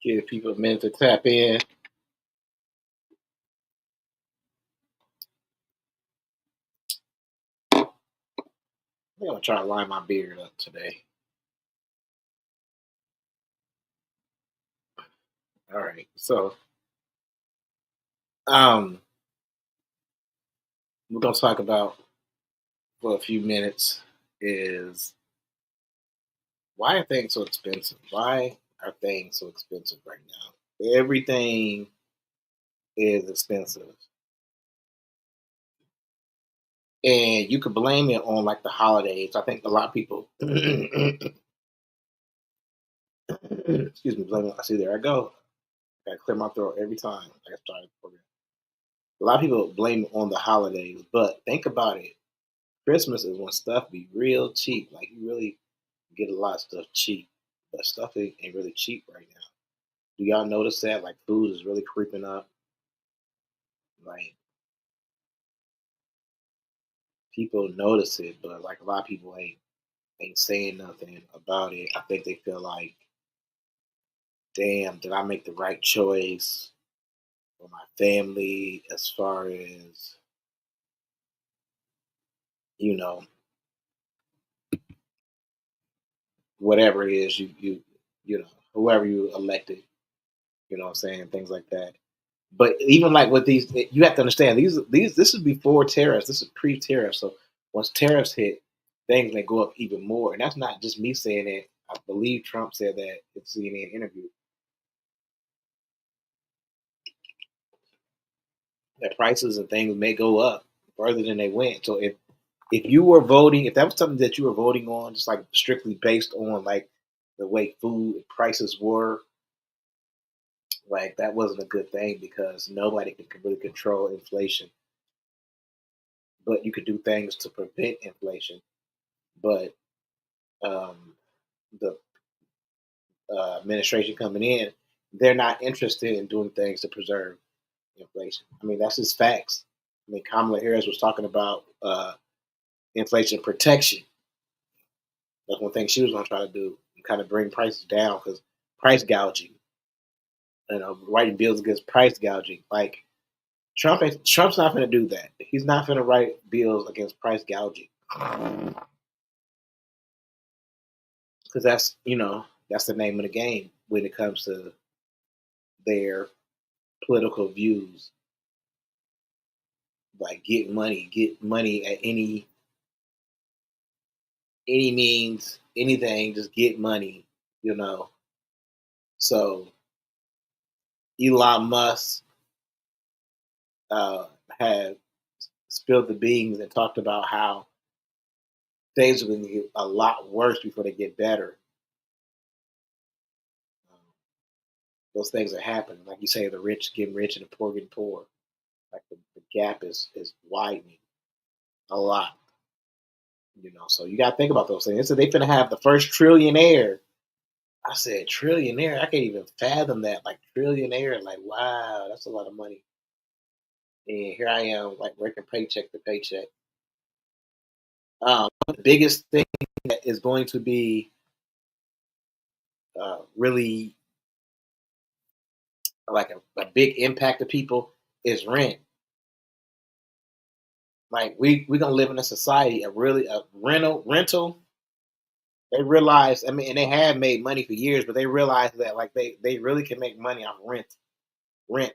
Give people a minute to tap in. I think I'm gonna try to line my beard up today. All right. So, um, we're gonna talk about for a few minutes is why are things so expensive? Why are things so expensive right now? Everything is expensive, and you could blame it on like the holidays. I think a lot of people, excuse me, blame it. I see there I go. I gotta clear my throat every time I start the program. A lot of people blame it on the holidays, but think about it. Christmas is when stuff be real cheap. Like you really get a lot of stuff cheap, but stuff ain't really cheap right now. Do y'all notice that? Like food is really creeping up. Like people notice it, but like a lot of people ain't saying nothing about it. I think they feel like, damn, did I make the right choice for my family as far as you know whatever it is you know whoever you elected. You know what I'm saying? Things like that. But even like with these, you have to understand these. This is before tariffs. This is pre-tariff. So once tariffs hit, things may go up even more. And that's not just me saying it. I believe Trump said that in CNN interview that prices and things may go up further than they went. So if you were voting, if that was something that you were voting on, just like strictly based on like the way food prices were, like that wasn't a good thing because nobody can really control inflation. But you could do things to prevent inflation. But um, the administration coming in, they're not interested in doing things to preserve inflation. I mean, that's just facts. I mean, Kamala Harris was talking about inflation protection. That's one thing she was going to try to do, and kind of bring prices down because price gouging, writing bills against price gouging. Like Trump's not going to do that. He's not going to write bills against price gouging because that's the name of the game when it comes to their political views. Like get money at any means, anything, just get money, you know. So Elon Musk uh, had spilled the beans and talked about how things are going to get a lot worse before they get better. Um, those things are happening, like you say, the rich getting rich and the poor getting poor. Like the gap is widening a lot, you know. So you got to think about those things. So they finna have the first trillionaire. I said trillionaire. I can't even fathom that. Like trillionaire. Like wow, that's a lot of money. And here I am, like working paycheck to paycheck. The biggest thing that is going to be really like a big impact to people is rent. Like we gonna live in a society, a rental. They realize, I mean, and they have made money for years, but they realize that like they really can make money off rent.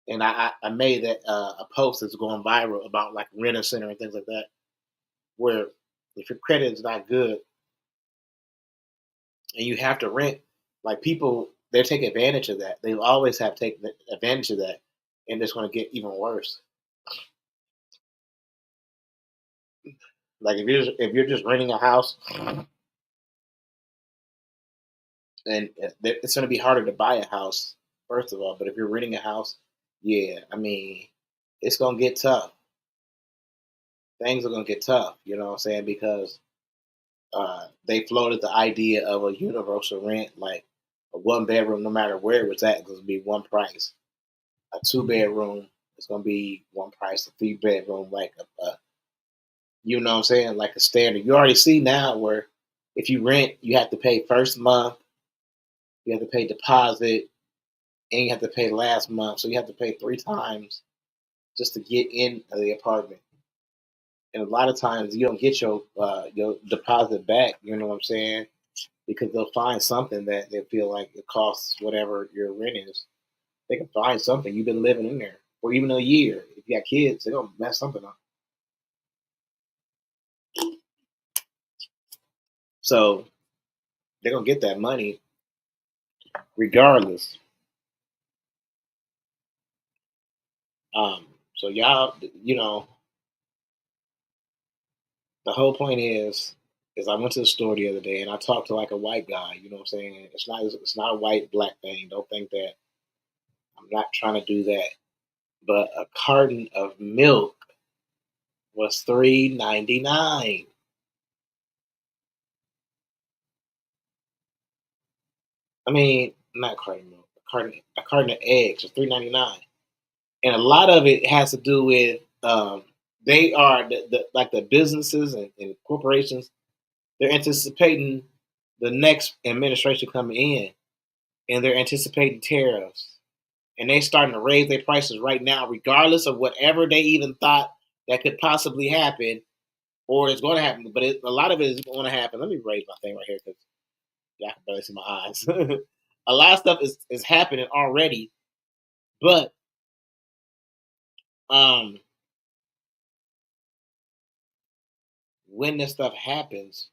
And I made that a post that's going viral about like rent a center and things like that, where if your credit is not good and you have to rent, like people they take advantage of that. They always have taken advantage of that, and it's going to get even worse. Like if you're just renting a house, and it's going to be harder to buy a house first of all. But if you're renting a house, yeah, I mean, it's going to get tough. things are gonna get tough. You know what I'm saying? Because they floated the idea of a universal rent, like a one bedroom, no matter where it was at, it's gonna be one price. A two bedroom is gonna be one price. A three bedroom, like you know what I'm saying, like a standard. You already see now where if you rent, you have to pay first month, you have to pay deposit, and you have to pay last month. So you have to pay three times just to get in the apartment. And a lot of times you don't get your deposit back. You know what I'm saying? Because they'll find something that they feel like it costs whatever your rent is. They can find something you've been living in there for even a year. If you got kids, they're gonna mess something up. So they're gonna get that money regardless. Um, so y'all, you know, the whole point is I went to the store the other day and I talked to like a white guy. You know what I'm saying? It's not a white black thing. Don't think that I'm not trying to do that. But a carton of milk was $3.99. I mean, not carton of milk. A carton of eggs was $3.99, and a lot of it has to do with they are like the businesses and corporations. They're anticipating the next administration coming in, and they're anticipating tariffs, and they starting to raise their prices right now, regardless of whatever they even thought that could possibly happen or is going to happen. But a lot of it is going to happen. Let me raise my thing right here because y'all can barely see my eyes. A lot of stuff is happening already, but um, when this stuff happens,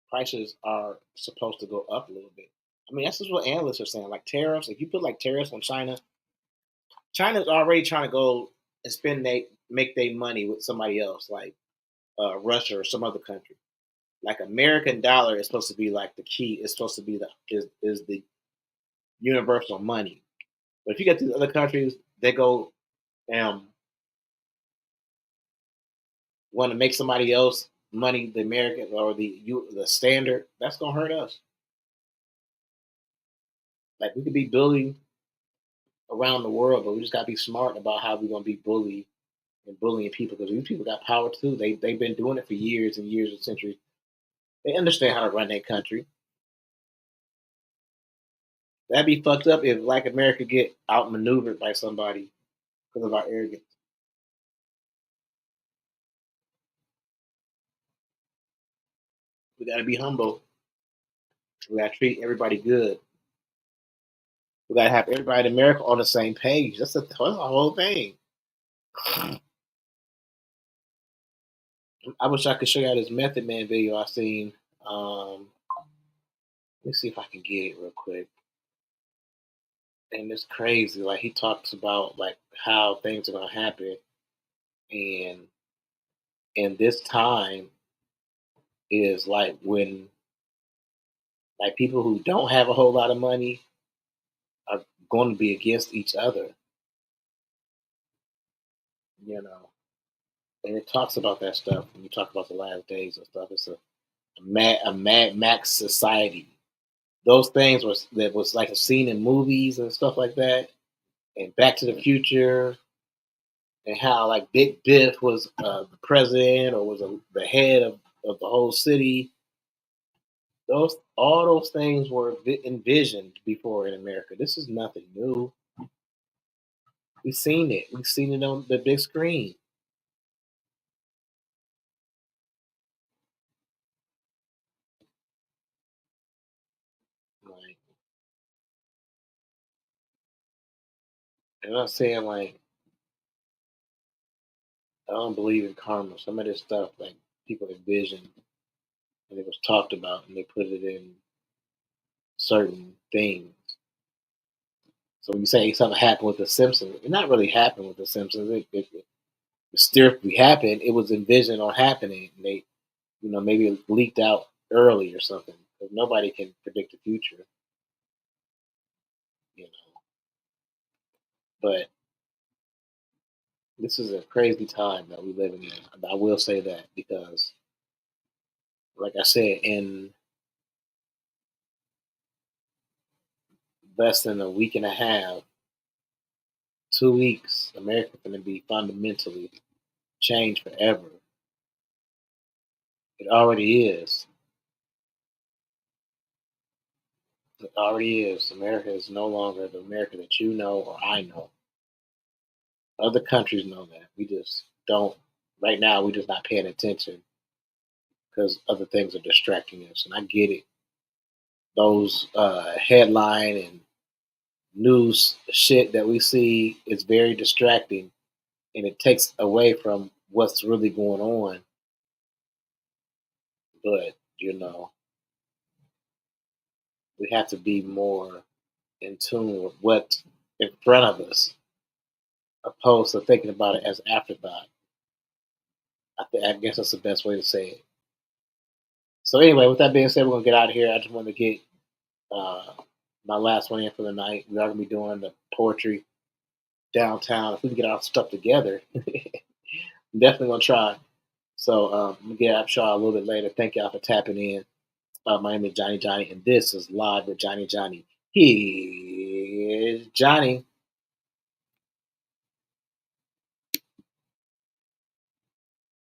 prices are supposed to go up a little bit. I mean, that's just what analysts are saying. Like tariffs, if you put like tariffs on China, China's already trying to go and spend they make their money with somebody else, like Russia or some other country. Like American dollar is supposed to be like the key. It's supposed to be is the universal money. But if you get to other countries, they go um want to make somebody else money, the American or the standard. That's gonna hurt us. Like we could be bullied around the world, but we just gotta be smart about how we're gonna be bullied and bullying people because these people got power too. They've been doing it for years and years and centuries. They understand how to run their country. That'd be fucked up if like America get outmaneuvered by somebody because of our arrogance. We gotta be humble. We gotta treat everybody good. We gotta have everybody in America on the same page. That's the whole thing. I wish I could show you this Method Man video I seen. Let me see if I can get it real quick. And it's crazy. Like he talks about like how things are gonna happen, and this time is like when like people who don't have a whole lot of money are going to be against each other. You know, and it talks about that stuff when you talk about the last days and stuff. It's a Mad Max society. Those things was that was like a scene in movies and stuff like that, and Back to the Future, and how like Big Biff was the president or was the head of the whole city. Those all those things were envisioned before in America. This is nothing new. We've seen it. We've seen it on the big screen. Like, I'm not saying like I don't believe in karma. Some of this stuff like people envision and it was talked about and they put it in certain things. So when you say something happened with the Simpsons, it not really happened with the Simpsons. It mysteriously happened. It was envisioned on happening. And they, maybe it leaked out early or something. Because nobody can predict the future, you know. But This is a crazy time that we live in. I will say that because, like I said, in less than a week and a half, 2 weeks, America's going to be fundamentally changed forever. It already is. It already is. America is no longer the America that you know or I know. Other countries know that. We just don't. Right now, we're just not paying attention because other things are distracting us. And I get it. Those headline and news shit that we see is very distracting, and it takes away from what's really going on. But we have to be more in tune with what's in front of us, opposed to thinking about it as afterthought. I guess that's the best way to say it. So anyway, with that being said, we're gonna get out of here. I just wanted to get uh, my last one in for the night. We are gonna be doing the poetry downtown. If we can get our stuff together, I'm definitely gonna try. So we'll get up y'all a little bit later. Thank y'all for tapping in. My name is Johnny Johnny, and this is Live with Johnny Johnny. Here's Johnny.